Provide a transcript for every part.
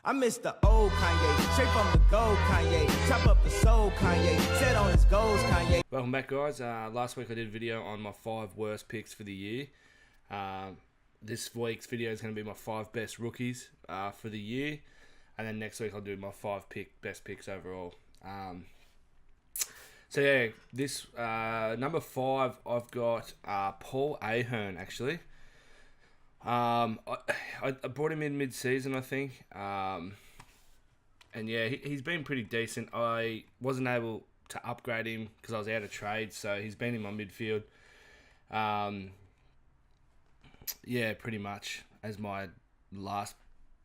I miss the old Kanye, straight from the gold Kanye. Chop up the soul Kanye, set on his goals Kanye. Welcome back, guys. Last week I did a video on my 5 worst picks for the year. This week's video is going to be my 5 best rookies for the year. And then next week I'll do my 5 best picks overall. So yeah, this number 5 I've got Paul Ayres actually. I brought him in mid-season, I think. And yeah, he's been pretty decent. I wasn't able to upgrade him because I was out of trade, so he's been in my midfield. Yeah, pretty much as my last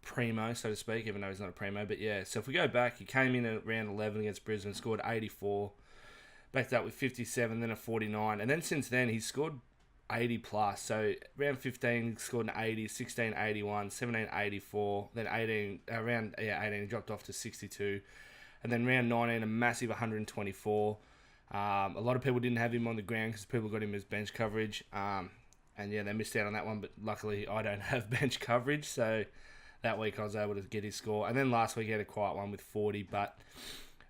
primo, so to speak, even though he's not a primo. But yeah, so if we go back, he came in at round 11 against Brisbane, scored 84, backed up with 57, then a 49, and then since then he's scored 80 plus. So round 15 he scored an 80, 16 81, 17 84, then 18 he dropped off to 62, and then round 19 a massive 124. A lot of people didn't have him on the ground because people got him as bench coverage, and yeah, they missed out on that one, but luckily I don't have bench coverage, so that week I was able to get his score. And then last week he had a quiet one with 40, but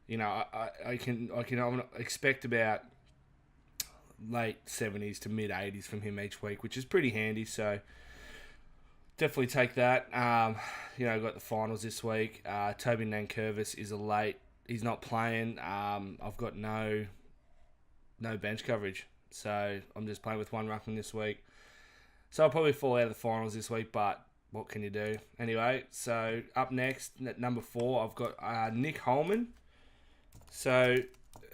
you know, I can expect about late 70s to mid 80s from him each week, which is pretty handy, so definitely take that. You know, got the finals this week. Toby Nankervis is a late. He's not playing. I've got no bench coverage, so I'm just playing with one ruckman this week. So I'll probably fall out of the finals this week, but what can you do? Anyway, so up next, at number 4, I've got Nick Holman. So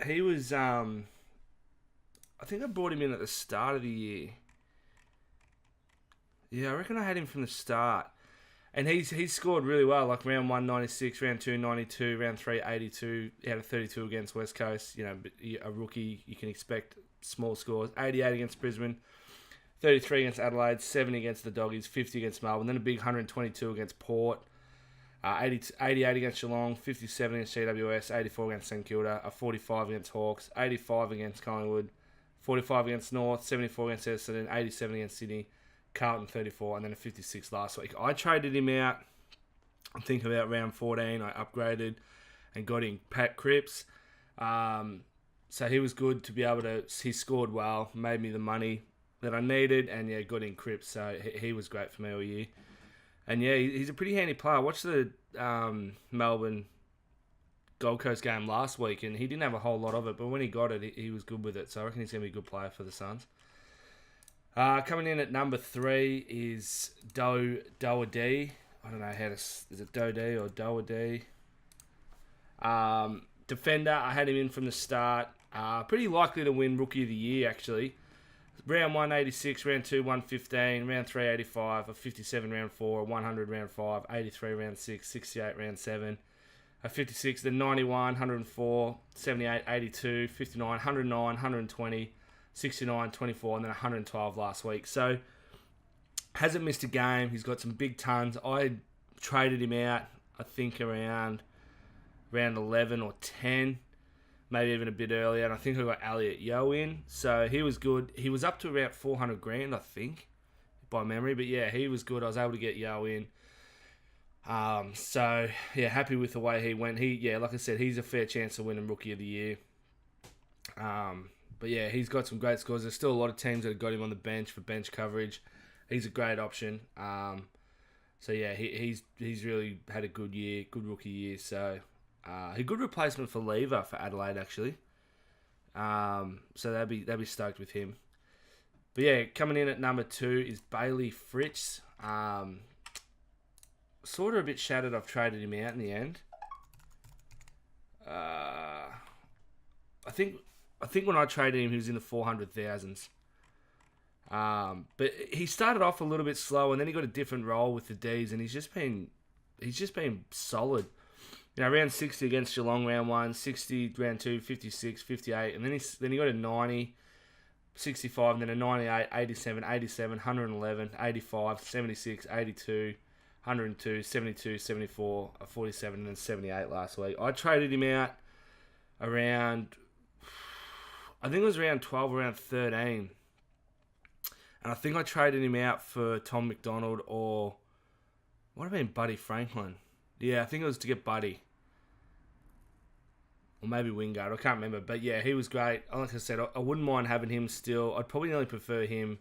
he was... I think I brought him in at the start of the year. Yeah, I reckon I had him from the start. And he's scored really well, like round 1, 96, round 2, 92, round 3, 82. He had a 32 against West Coast. You know, a rookie, you can expect small scores. 88 against Brisbane, 33 against Adelaide, 70 against the Doggies, 50 against Melbourne, then a big 122 against Port, 88 against Geelong, 57 against GWS, 84 against St Kilda, a 45 against Hawks, 85 against Collingwood, 45 against North, 74 against Essendon, 87 against Sydney, Carlton 34, and then a 56 last week. I traded him out, I think about round 14. I upgraded and got in Pat Cripps. So he was good to be able to... He scored well, made me the money that I needed, and yeah, got in Cripps. So he was great for me all year. And yeah, he's a pretty handy player. I watched the Melbourne Gold Coast game last week, and he didn't have a whole lot of it, but when he got it, he was good with it. So I reckon he's going to be a good player for the Suns. Coming in at number 3 is Doudi. I don't know how to... Is it Doudi or Doudi? Defender, I had him in from the start. Pretty likely to win Rookie of the Year, actually. Round 1, 86, round 2, 115, round 3, 85, a 57 round 4, a 100 round 5, 83 round 6, 68 round 7, a 56, then 91, 104, 78, 82, 59, 109, 120, 69, 24, and then 112 last week. So, hasn't missed a game. He's got some big tons. I traded him out, I think, around round 11 or 10, maybe even a bit earlier, and I think I got Elliot Yeo in. So, he was good. He was up to about 400 grand, I think, by memory. But yeah, he was good. I was able to get Yeo in. So, yeah, happy with the way he went. Like I said, he's a fair chance of winning Rookie of the Year. But yeah, he's got some great scores. There's still a lot of teams that have got him on the bench for bench coverage. He's a great option. So yeah, he's really had a good year, good rookie year. So a good replacement for Lever for Adelaide actually. So they'd be stoked with him. But yeah, coming in at number 2 is Bailey Fritz. Sort of a bit shattered. I've traded him out in the end. I think when I traded him, he was in the 400,000s. But he started off a little bit slow, and then he got a different role with the D's, and he's just been solid. You know, round 60 against Geelong, round 1, 60, round 2, 56, 58, and then he got a 90, 65, and then a 98, 87, 87, 111, 85, 76, 82, 102, 72, 74, a 47, and then 78 last week. I traded him out around... I think it was around 12 or around 13. And I think I traded him out for Tom McDonald or... What have been Buddy Franklin? Yeah, I think it was to get Buddy. Or maybe Wingard. I can't remember. But yeah, he was great. Like I said, I wouldn't mind having him still. I'd probably nearly prefer him.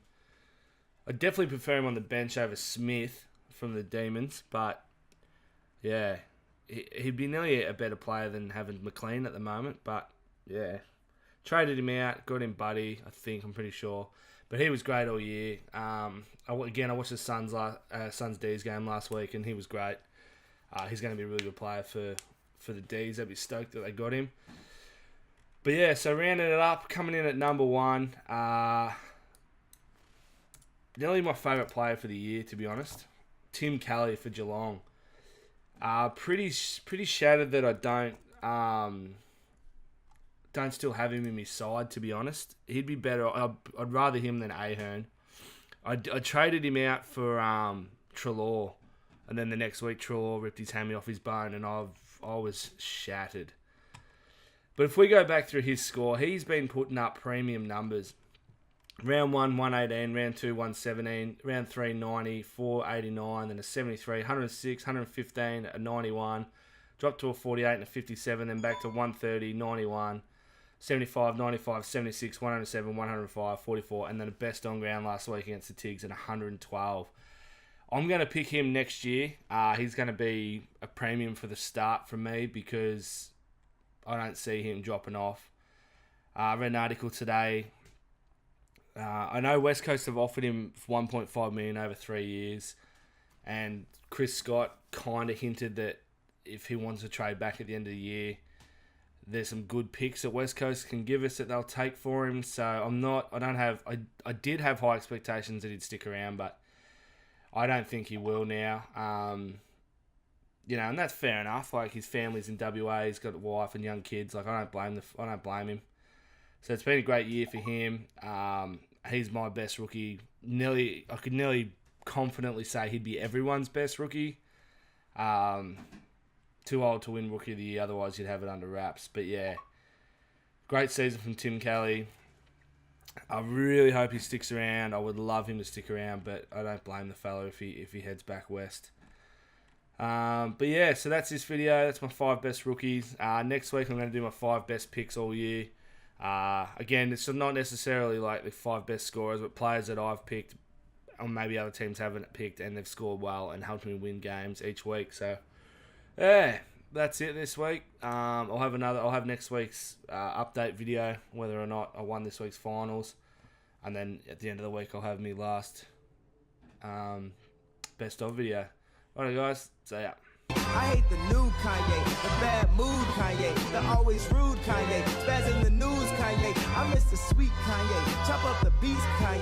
I'd definitely prefer him on the bench over Smith from the Demons. But yeah, he'd be nearly a better player than having McLean at the moment. But yeah, traded him out. Got him Buddy, I think. I'm pretty sure. But he was great all year. I watched the Suns D's game last week, and he was great. He's going to be a really good player for the D's. They'll be stoked that they got him. But yeah, so rounding it up, coming in at number 1. Nearly my favourite player for the year, to be honest. Tim Kelly for Geelong. Pretty shattered that I don't still have him in my side, to be honest. He'd be better. I'd rather him than Ahern. I traded him out for Treloar, and then the next week Treloar ripped his hammy off his bone, and I was shattered. But if we go back through his score, he's been putting up premium numbers. Round 1, 118. Round 2, 117. Round 3, 90. 4, 89. Then a 73. 106. 115. A 91. Dropped to a 48 and a 57. Then back to 130. 91. 75, 95, 76, 107, 105, 44. And then a best on ground last week against the Tigs at 112. I'm going to pick him next year. He's going to be a premium for the start for me because I don't see him dropping off. I read an article today. I know West Coast have offered him $1.5 million over 3 years, and Chris Scott kind of hinted that if he wants to trade back at the end of the year, there's some good picks that West Coast can give us that they'll take for him. So I did have high expectations that he'd stick around, but I don't think he will now. And that's fair enough. Like, his family's in WA, he's got a wife and young kids. Like, I don't blame him. So it's been a great year for him. He's my best rookie. I could nearly confidently say he'd be everyone's best rookie. Too old to win Rookie of the Year, otherwise you'd have it under wraps. But yeah, great season from Tim Kelly. I really hope he sticks around. I would love him to stick around, but I don't blame the fellow if he heads back west. But yeah, so that's this video. That's my 5 best rookies. Next week I'm going to do my 5 best picks all year. Again, it's not necessarily like the 5 best scorers, but players that I've picked, or maybe other teams haven't picked, and they've scored well and helped me win games each week. So yeah, that's it this week. I'll have next week's update video, whether or not I won this week's finals, and then at the end of the week I'll have me last best of video. Alright guys, see ya. I hate the new Kanye, the bad mood Kanye, the always rude Kanye, spaz in the news Kanye. I miss the sweet Kanye, chop up the beast Kanye.